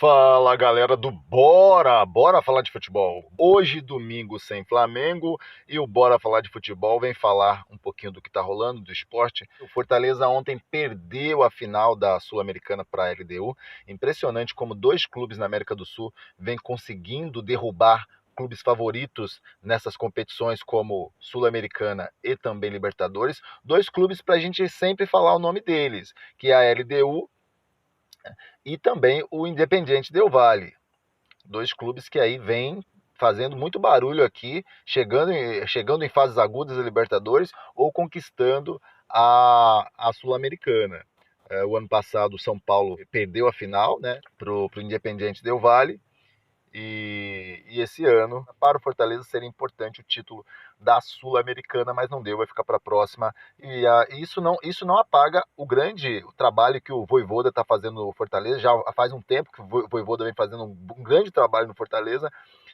Fala galera do Bora falar de futebol. Hoje, domingo sem Flamengo, e o Bora falar de futebol vem falar um pouquinho do que tá rolando, do esporte. O Fortaleza ontem perdeu a final da Sul-Americana para a LDU. Impressionante como dois clubes na América do Sul vêm conseguindo derrubar clubes favoritos nessas competições como Sul-Americana e também Libertadores. Dois clubes para a gente sempre falar o nome deles, que é a LDU e também o Independiente Del Valle. Dois clubes que aí vêm fazendo muito barulho aqui, chegando em fases agudas da Libertadores ou conquistando a Sul-Americana. O ano passado o São Paulo perdeu a final, né, pro Independiente Del Valle. E esse ano, para o Fortaleza, seria importante o título da Sul-Americana, mas não deu, vai ficar para a próxima. E isso não apaga o grande trabalho que o Vojvoda está fazendo no Fortaleza. Já faz um tempo que o Vojvoda vem fazendo um grande trabalho no Fortaleza,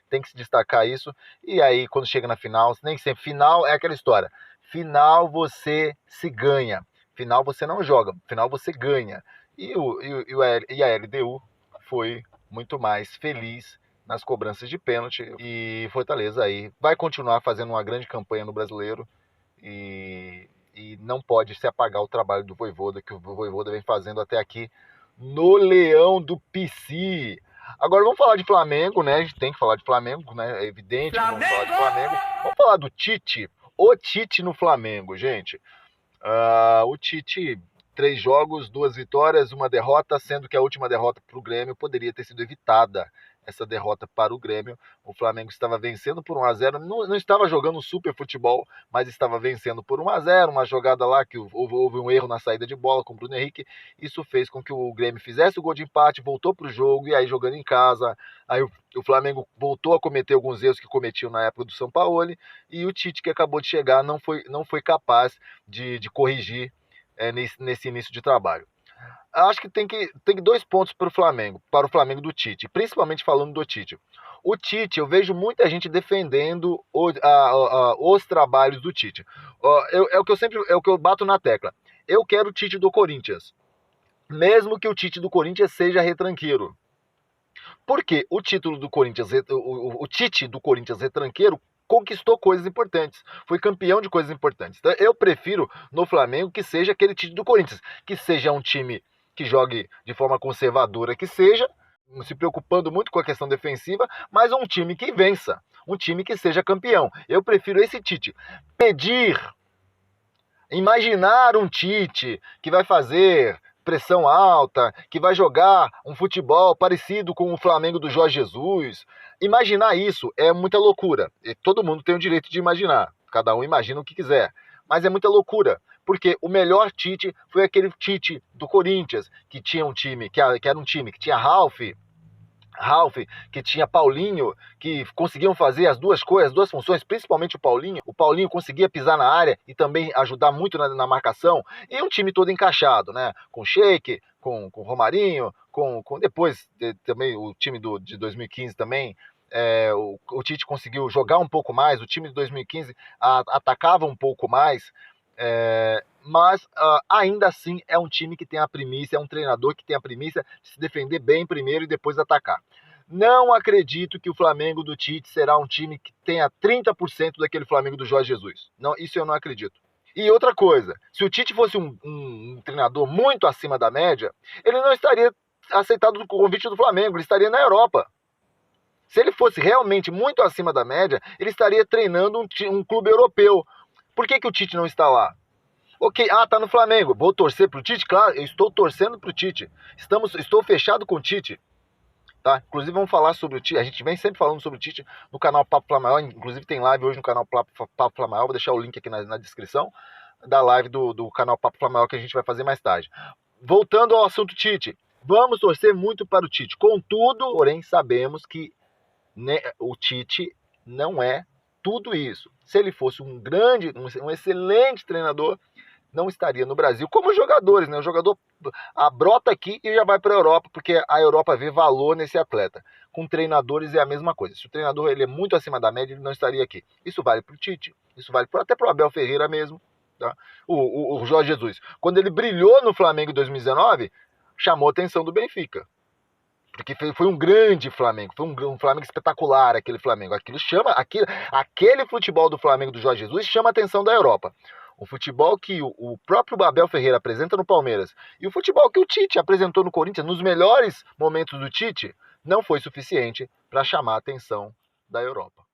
tem que se destacar isso. E aí, quando chega na final, nem sempre, final é aquela história. Final você se ganha, final você não joga, final você ganha. E a LDU foi muito mais feliz nas cobranças de pênalti, e Fortaleza aí vai continuar fazendo uma grande campanha no Brasileiro e não pode se apagar o trabalho do Vojvoda, que o Vojvoda vem fazendo até aqui no Leão do PC. Agora vamos falar de Flamengo, né? A gente tem que falar de Flamengo, né? É evidente que vamos falar de Flamengo. Vamos falar do Tite. O Tite no Flamengo, gente. O Tite, 3 jogos, 2 vitórias, 1 derrota, sendo que a última derrota para o Grêmio poderia ter sido evitada. Essa derrota para o Grêmio, o Flamengo estava vencendo por 1-0, não estava jogando super futebol, mas estava vencendo por 1-0, uma jogada lá que houve um erro na saída de bola com o Bruno Henrique, isso fez com que o Grêmio fizesse o gol de empate, voltou para o jogo, e aí jogando em casa, aí o Flamengo voltou a cometer alguns erros que cometiam na época do Sampaoli, e o Tite, que acabou de chegar, não foi capaz de corrigir nesse início de trabalho. Acho que tem 2 pontos para o Flamengo do Tite, principalmente falando do Tite. O Tite, eu vejo muita gente defendendo os trabalhos do Tite. É o que eu bato na tecla. Eu quero o Tite do Corinthians, mesmo que o Tite do Corinthians seja retranqueiro. Porque o título do Corinthians, o Tite do Corinthians retranqueiro conquistou coisas importantes, foi campeão de coisas importantes. Então, eu prefiro no Flamengo que seja aquele Tite do Corinthians, que seja um time que jogue de forma conservadora, que seja, se preocupando muito com a questão defensiva, mas um time que vença, um time que seja campeão. Eu prefiro esse Tite. Imaginar um Tite que vai fazer pressão alta, que vai jogar um futebol parecido com o Flamengo do Jorge Jesus. Imaginar isso é muita loucura. E todo mundo tem o direito de imaginar. Cada um imagina o que quiser. Mas é muita loucura. Porque o melhor Tite foi aquele Tite do Corinthians, que tinha um time, que era um time que tinha Ralf, que tinha Paulinho, que conseguiam fazer as duas coisas, as duas funções, principalmente o Paulinho. O Paulinho conseguia pisar na área e também ajudar muito na marcação. E um time todo encaixado, né? Com Sheik, com Romarinho, com depois também o time de 2015 também. O Tite conseguiu jogar um pouco mais, o time de 2015 atacava um pouco mais, mas ainda assim é um time que tem a primícia, é um treinador que tem a primícia de se defender bem primeiro e depois atacar. Não acredito que o Flamengo do Tite será um time que tenha 30% daquele Flamengo do Jorge Jesus. Não, isso eu não acredito. E outra coisa, se o Tite fosse um treinador muito acima da média, ele não estaria aceitado o convite do Flamengo, ele estaria na Europa. Se ele fosse realmente muito acima da média, ele estaria treinando um clube europeu. Por que o Tite não está lá? Ok, tá no Flamengo, vou torcer pro Tite? Claro, eu estou torcendo pro Tite. Estou fechado com o Tite. Tá? Inclusive vamos falar sobre o Tite, a gente vem sempre falando sobre o Tite no canal Papo Flamengo, inclusive tem live hoje no canal Papo Flamengo, vou deixar o link aqui na descrição da live do canal Papo Flamengo que a gente vai fazer mais tarde. Voltando ao assunto Tite, vamos torcer muito para o Tite, contudo, porém sabemos que o Tite não é tudo isso. Se ele fosse um excelente treinador, não estaria no Brasil, como os jogadores, né? O jogador brota aqui e já vai para a Europa, porque a Europa vê valor nesse atleta. Com treinadores é a mesma coisa. Se o treinador ele é muito acima da média, ele não estaria aqui. Isso vale para o Tite, isso vale até para o Abel Ferreira mesmo. Tá? O Jorge Jesus, quando ele brilhou no Flamengo em 2019, chamou a atenção do Benfica. Porque foi um grande Flamengo, foi um Flamengo espetacular aquele Flamengo. Aquele futebol do Flamengo do Jorge Jesus chama a atenção da Europa. O futebol que o próprio Abel Ferreira apresenta no Palmeiras e o futebol que o Tite apresentou no Corinthians, nos melhores momentos do Tite, não foi suficiente para chamar a atenção da Europa.